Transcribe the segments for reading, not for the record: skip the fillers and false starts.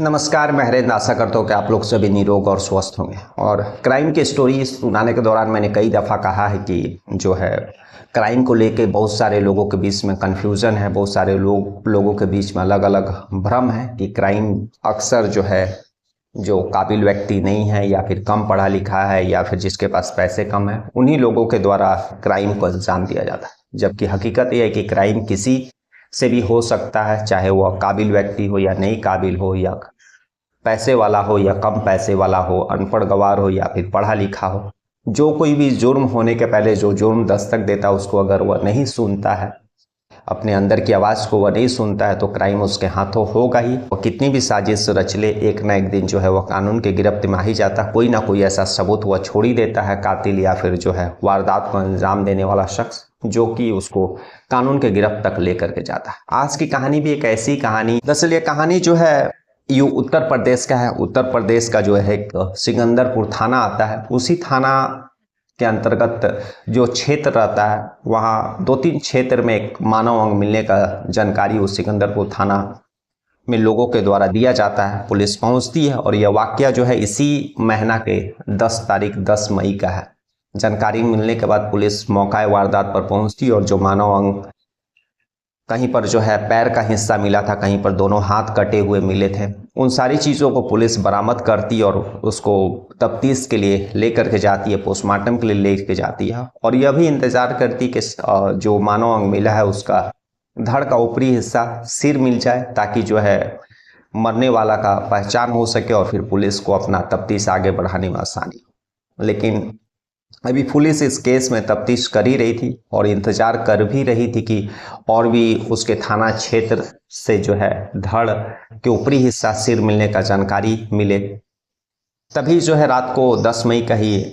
नमस्कार, मैं हरेंद्र। आशा करता हूँ कि आप लोग सभी निरोग और स्वस्थ होंगे। और क्राइम की स्टोरी सुनाने के दौरान मैंने कई दफ़ा कहा है कि जो है क्राइम को लेके बहुत सारे लोगों के बीच में कन्फ्यूज़न है, बहुत सारे लोगों के बीच में अलग अलग भ्रम है कि क्राइम अक्सर जो है जो काबिल व्यक्ति नहीं है या फिर कम पढ़ा लिखा है या फिर जिसके पास पैसे कम है, उन्हीं लोगों के द्वारा क्राइम को अंजाम दिया जाता है। जबकि हकीकत यह है कि क्राइम किसी से भी हो सकता है, चाहे वह काबिल व्यक्ति हो या नहीं काबिल हो, या पैसे वाला हो या कम पैसे वाला हो, अनपढ़ गवार हो या फिर पढ़ा लिखा हो। जो कोई भी जुर्म होने के पहले जो जुर्म दस्तक देता है उसको अगर वह नहीं सुनता है, अपने अंदर की आवाज़ को वह नहीं सुनता है, तो क्राइम उसके हाथों होगा ही। और कितनी भी साजिश रच ले, एक ना एक दिन जो है वह कानून के गिरफ्त में आ ही जाता है। कोई ना कोई ऐसा सबूत वह छोड़ ही देता है, कातिल या फिर जो है वारदात को अंजाम देने वाला शख्स, जो कि उसको कानून के गिरफ्त तक लेकर के जाता है। आज की कहानी भी एक ऐसी कहानी, दरअसल ये कहानी जो है ये उत्तर प्रदेश का है। उत्तर प्रदेश का जो है एक सिकंदरपुर थाना आता है। उसी थाना के अंतर्गत जो क्षेत्र रहता है, वहाँ 2-3 क्षेत्र में एक मानव अंग मिलने का जानकारी उस सिकंदरपुर थाना में लोगों के द्वारा दिया जाता है। पुलिस पहुंचती है और यह वाकया जो है इसी महीना के 10 तारीख 10 मई का है। जानकारी मिलने के बाद पुलिस मौका वारदात पर पहुंचती है और जो मानव अंग, कहीं पर जो है पैर का हिस्सा मिला था, कहीं पर दोनों हाथ कटे हुए मिले थे, उन सारी चीज़ों को पुलिस बरामद करती और उसको तफ्तीश के लिए लेकर के जाती है, पोस्टमार्टम के लिए लेके जाती है। और यह भी इंतज़ार करती कि जो मानव अंग मिला है उसका धड़ का ऊपरी हिस्सा, सिर मिल जाए, ताकि जो है मरने वाला का पहचान हो सके और फिर पुलिस को अपना तफ्तीश आगे बढ़ाने में आसानी हो। लेकिन अभी पुलिस इस केस में तफ्तीश कर ही रही थी और इंतजार कर भी रही थी कि और भी उसके थाना क्षेत्र से जो है धड़ के ऊपरी हिस्सा, सिर मिलने का जानकारी मिले। तभी जो है रात को 10 मई का ही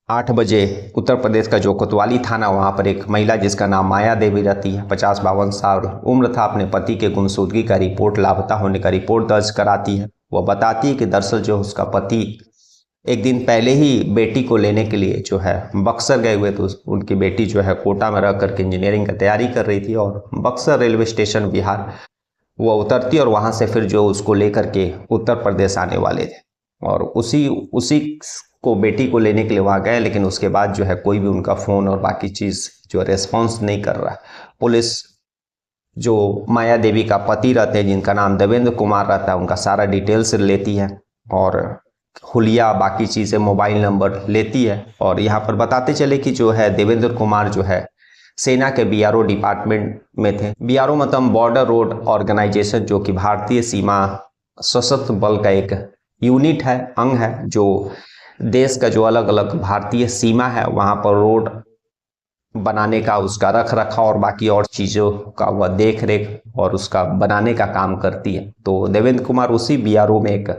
8 बजे उत्तर प्रदेश का जो कोतवाली थाना, वहाँ पर एक महिला जिसका नाम माया देवी रहती है, 50-52 साल उम्र था, अपने पति के गुमशुदगी का रिपोर्ट, लापता होने का रिपोर्ट दर्ज कराती है। वह बताती है कि दरअसल जो उसका पति एक दिन पहले ही बेटी को लेने के लिए जो है बक्सर गए हुए, तो उनकी बेटी जो है कोटा में रह करके इंजीनियरिंग की तैयारी कर रही थी और बक्सर रेलवे स्टेशन बिहार वो उतरती और वहाँ से फिर जो उसको लेकर के उत्तर प्रदेश आने वाले थे। और उसी को बेटी को लेने के लिए वहाँ गए, लेकिन उसके बाद जो है कोई भी उनका फ़ोन और बाकी चीज़ जो रेस्पॉन्स नहीं कर रहा। पुलिस जो माया देवी का पति रहते हैं, जिनका नाम देवेंद्र कुमार रहता है, उनका सारा डिटेल्स लेती है और हुलिया बाकी चीज़ें, मोबाइल नंबर लेती है। और यहाँ पर बताते चले कि जो है देवेंद्र कुमार जो है सेना के बीआरओ डिपार्टमेंट में थे। बीआरओ मतलब बॉर्डर रोड ऑर्गेनाइजेशन, जो कि भारतीय सीमा सशस्त्र बल का एक यूनिट है, अंग है, जो देश का जो अलग अलग भारतीय सीमा है वहाँ पर रोड बनाने का, उसका रख रखाव और बाकी और चीज़ों का वह देख रेख और उसका बनाने का काम करती है। तो देवेंद्र कुमार उसी बीआरओ में एक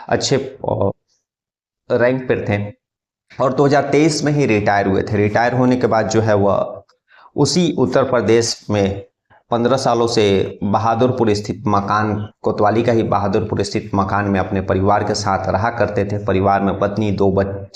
अच्छे रैंक पर थे और 2023 में ही रिटायर हुए थे। रिटायर होने के बाद जो है वह उसी उत्तर प्रदेश में 15 सालों से बहादुरपुर स्थित मकान, कोतवाली का ही बहादुरपुर स्थित मकान में अपने परिवार के साथ रहा करते थे। परिवार में पत्नी, 2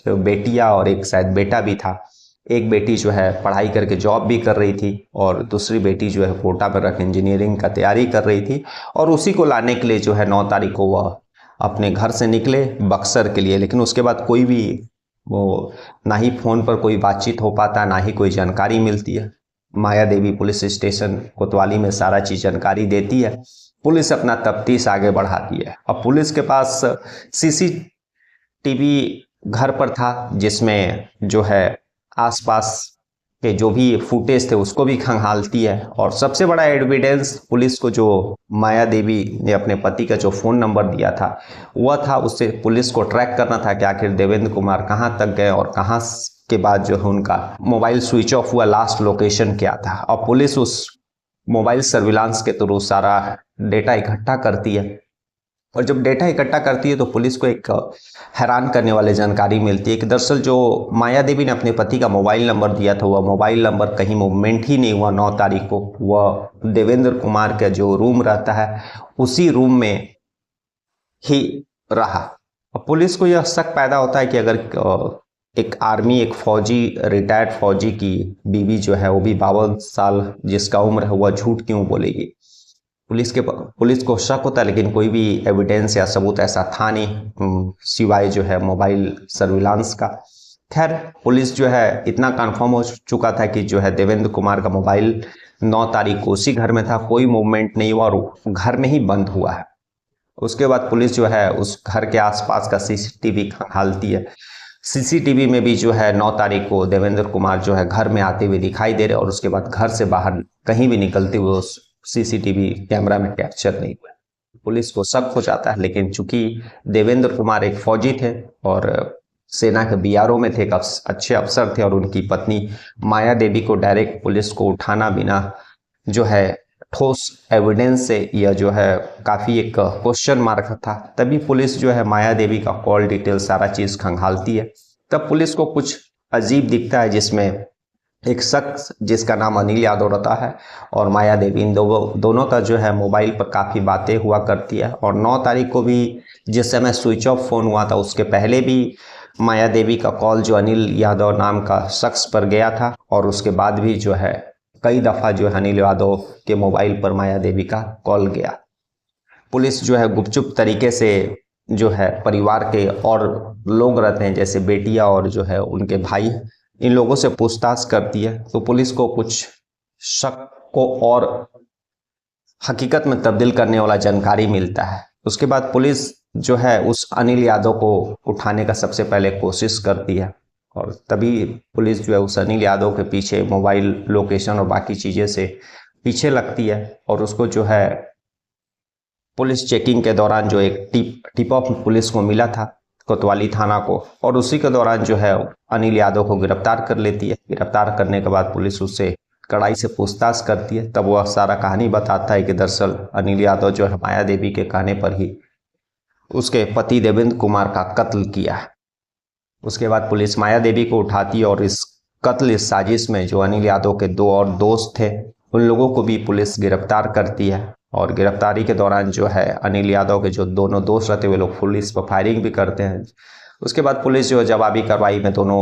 बेटियां और एक शायद बेटा भी था। एक बेटी जो है पढ़ाई करके जॉब भी कर रही थी और दूसरी बेटी जो है कोटा में रख इंजीनियरिंग का तैयारी कर रही थी। और उसी को लाने के लिए जो है 9 तारीख को वह अपने घर से निकले बक्सर के लिए। लेकिन उसके बाद कोई भी वो ना ही फ़ोन पर कोई बातचीत हो पाता, ना ही कोई जानकारी मिलती है। माया देवी पुलिस स्टेशन कोतवाली में सारा चीज़ जानकारी देती है। पुलिस अपना तफ्तीश आगे बढ़ाती है। अब पुलिस के पास सीसीटीवी घर पर था, जिसमें जो है आसपास के जो भी फुटेज थे उसको भी खंगालती है। और सबसे बड़ा एविडेंस पुलिस को जो माया देवी ने अपने पति का जो फ़ोन नंबर दिया था वह था, उससे पुलिस को ट्रैक करना था कि आखिर देवेंद्र कुमार कहाँ तक गए और कहाँ के बाद जो है उनका मोबाइल स्विच ऑफ हुआ, लास्ट लोकेशन क्या था। और पुलिस उस मोबाइल सर्विलांस के थ्रू सारा डेटा इकट्ठा करती है और जब डेटा इकट्ठा करती है तो पुलिस को एक हैरान करने वाली जानकारी मिलती है कि दरअसल जो माया देवी ने अपने पति का मोबाइल नंबर दिया था, वह मोबाइल नंबर कहीं मूवमेंट ही नहीं हुआ। 9 तारीख को वह देवेंद्र कुमार का जो रूम रहता है उसी रूम में ही रहा। पुलिस को यह शक पैदा होता है कि अगर एक आर्मी, एक फौजी, रिटायर्ड फौजी की बीवी जो है वो भी 52 साल जिसका उम्र है, वह झूठ क्यों बोलेगी। पुलिस को शक होता है, लेकिन कोई भी एविडेंस या सबूत ऐसा था नहीं सिवाय जो है मोबाइल सर्विलांस का। खैर, पुलिस जो है इतना कंफर्म हो चुका था कि जो है देवेंद्र कुमार का मोबाइल 9 तारीख को उसी घर में था, कोई मूवमेंट नहीं हुआ और घर में ही बंद हुआ है। उसके बाद पुलिस जो है उस घर के आसपास का सीसीटीवी खंगालती है। सीसीटीवी में भी जो है 9 तारीख को देवेंद्र कुमार जो है घर में आते हुए दिखाई दे रहे और उसके बाद घर से बाहर कहीं भी निकलते हुए उस सीसीटीवी कैमरा में कैप्चर नहीं हुआ। पुलिस को शक हो जाता है, लेकिन चूंकि देवेंद्र कुमार एक फौजी थे और सेना के बीआरओ में थे, एक अच्छे अफसर थे और उनकी पत्नी माया देवी को डायरेक्ट पुलिस को उठाना बिना जो है ठोस एविडेंस से यह जो है काफ़ी एक क्वेश्चन मार्क था। तभी पुलिस जो है माया देवी का कॉल डिटेल सारा चीज़ खंगालती है। तब पुलिस को कुछ अजीब दिखता है, जिसमें एक शख्स जिसका नाम अनिल यादव रहता है और माया देवी, इन दोनों का जो है मोबाइल पर काफ़ी बातें हुआ करती है। और 9 तारीख को भी जिस समय स्विच ऑफ फ़ोन हुआ था उसके पहले भी माया देवी का कॉल जो अनिल यादव नाम का शख्स पर गया था और उसके बाद भी जो है कई दफ़ा जो है अनिल यादव के मोबाइल पर माया देवी का कॉल गया। पुलिस जो है गुपचुप तरीके से जो है परिवार के और लोग रहते हैं जैसे बेटियां और जो है उनके भाई, इन लोगों से पूछताछ करती है। तो पुलिस को कुछ शक को और हकीकत में तब्दील करने वाला जानकारी मिलता है। उसके बाद पुलिस जो है उस अनिल यादव को उठाने का सबसे पहले कोशिश करती है और तभी पुलिस जो है उस अनिल यादव के पीछे मोबाइल लोकेशन और बाकी चीज़ें से पीछे लगती है और उसको जो है पुलिस चेकिंग के दौरान जो एक टिप ऑफ पुलिस को मिला था कोतवाली थाना को, और उसी के दौरान जो है अनिल यादव को गिरफ्तार कर लेती है। गिरफ्तार करने के बाद पुलिस उससे कड़ाई से पूछताछ करती है। तब वह सारा कहानी बताता है कि दरअसल अनिल यादव जो है माया देवी के कहने पर ही उसके पति देवेंद्र कुमार का कत्ल किया है। उसके बाद पुलिस माया देवी को उठाती है और इस कत्ल इस साजिश में जो अनिल यादव के 2 और दोस्त थे उन लोगों को भी पुलिस गिरफ्तार करती है। और गिरफ्तारी के दौरान जो है अनिल यादव के जो दोनों दोस्त रहते वे लोग पुलिस पर फायरिंग भी करते हैं। उसके बाद पुलिस जो जवाबी कार्रवाई में दोनों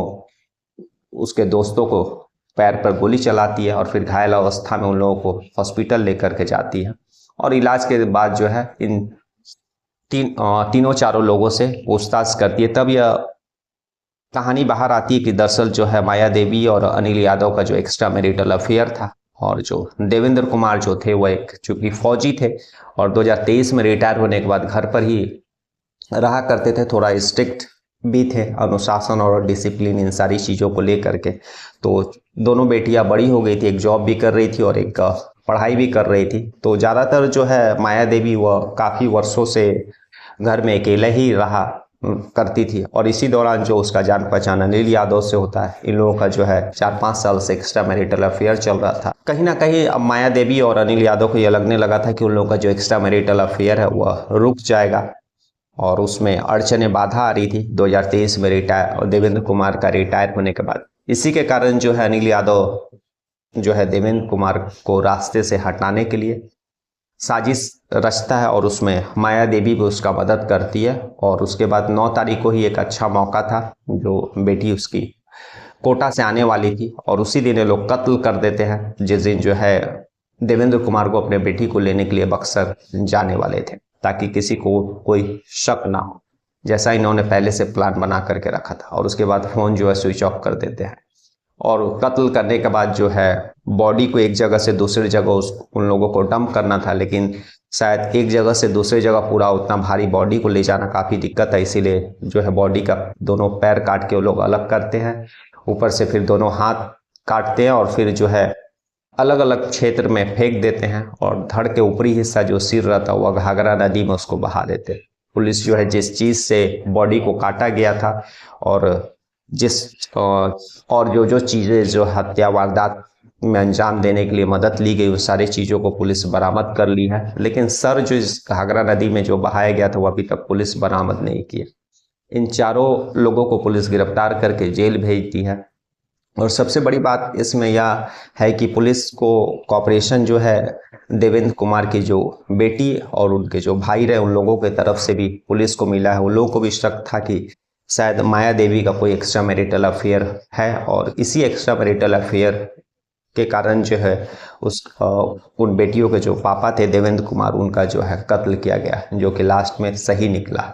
उसके दोस्तों को पैर पर गोली चलाती है और फिर घायल अवस्था में उन लोगों को हॉस्पिटल लेकर के जाती है। और इलाज के बाद जो है इन तीनों चारों लोगों से पूछताछ करती है। तब यह कहानी बाहर आती है कि दरअसल जो है माया देवी और अनिल यादव का जो एक्स्ट्रा मैरिटल अफेयर था और जो देवेंद्र कुमार जो थे वो एक चूंकि फौजी थे और 2023 में रिटायर होने के बाद घर पर ही रहा करते थे, थोड़ा स्ट्रिक्ट भी थे अनुशासन और डिसिप्लिन इन सारी चीज़ों को लेकर के। तो दोनों बेटियां बड़ी हो गई थी, एक जॉब भी कर रही थी और एक पढ़ाई भी कर रही थी। तो ज़्यादातर जो है माया देवी वह काफ़ी वर्षों से घर में अकेले ही रहा करती थी और इसी दौरान जो उसका जान पहचान अनिल यादव से होता है, इन लोगों का जो है 4-5 साल से एक्स्ट्रा मैरिटल अफेयर चल रहा था। कहीं ना कहीं अब माया देवी और अनिल यादव को यह लगने लगा था कि उन लोगों का जो एक्स्ट्रा मैरिटल अफेयर है वह रुक जाएगा और उसमें अड़चनें बाधा आ रही थी 2023 में रिटायर और देवेंद्र कुमार का रिटायर होने के बाद। इसी के कारण जो है अनिल यादव जो है देवेंद्र कुमार को रास्ते से हटाने के लिए साजिश रचता है और उसमें माया देवी भी उसका मदद करती है। और उसके बाद 9 तारीख को ही एक अच्छा मौका था, जो बेटी उसकी कोटा से आने वाली थी और उसी दिन ये लोग कत्ल कर देते हैं, जिस दिन जो है देवेंद्र कुमार को अपने बेटी को लेने के लिए बक्सर जाने वाले थे ताकि किसी को कोई शक ना हो, जैसा इन्होंने पहले से प्लान बना करके रखा था। और उसके बाद फ़ोन जो है स्विच ऑफ कर देते हैं और कत्ल करने के बाद जो है बॉडी को एक जगह से दूसरी जगह उन लोगों को डंप करना था, लेकिन शायद एक जगह से दूसरी जगह पूरा उतना भारी बॉडी को ले जाना काफ़ी दिक्कत है, इसीलिए जो है बॉडी का दोनों पैर काट के वो लोग अलग करते हैं, ऊपर से फिर दोनों हाथ काटते हैं और फिर जो है अलग अलग क्षेत्र में फेंक देते हैं और धड़ के ऊपरी हिस्सा जो सिर रहता है वह घाघरा नदी में उसको बहा देते हैं। पुलिस जो है जिस चीज़ से बॉडी को काटा गया था और जो चीज़ें जो हत्या वारदात में अंजाम देने के लिए मदद ली गई, उस सारी चीज़ों को पुलिस बरामद कर ली है, लेकिन सर जो इस घाघरा नदी में जो बहाया गया था वो अभी तक पुलिस बरामद नहीं की है। इन चारों लोगों को पुलिस गिरफ्तार करके जेल भेजती है। और सबसे बड़ी बात इसमें यह है कि पुलिस को कॉपरेशन जो है देवेंद्र कुमार की जो बेटी और उनके जो भाई रहे उन लोगों के तरफ से भी पुलिस को मिला है। उन लोगों को भी शक था कि शायद माया देवी का कोई एक्स्ट्रा मैरिटल अफेयर है और इसी एक्स्ट्रा मैरिटल अफेयर के कारण जो है उन बेटियों के जो पापा थे देवेंद्र कुमार, उनका जो है कत्ल किया गया, जो कि लास्ट में सही निकला।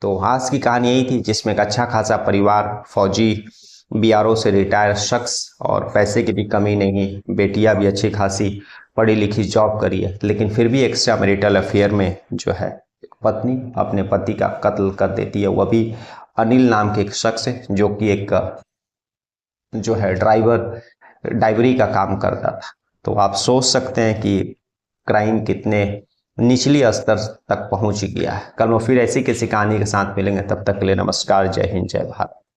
तो आज की कहानी यही थी, जिसमें एक अच्छा खासा परिवार, फौजी, बीआरओ से रिटायर शख्स, और पैसे की भी कमी नहीं, बेटियां भी अच्छी खासी पढ़ी लिखी जॉब करी है, लेकिन फिर भी एक्स्ट्रा मैरिटल अफेयर में जो है पत्नी अपने पति का कत्ल कर देती है। वह भी अनिल नाम के एक शख्स है, जो कि एक जो है ड्राइवरी का काम करता था। तो आप सोच सकते हैं कि क्राइम कितने निचली स्तर तक पहुंच गया है। कल मैं फिर ऐसी किसी कहानी के साथ मिलेंगे, तब तक के लिए नमस्कार, जय हिंद, जय भारत।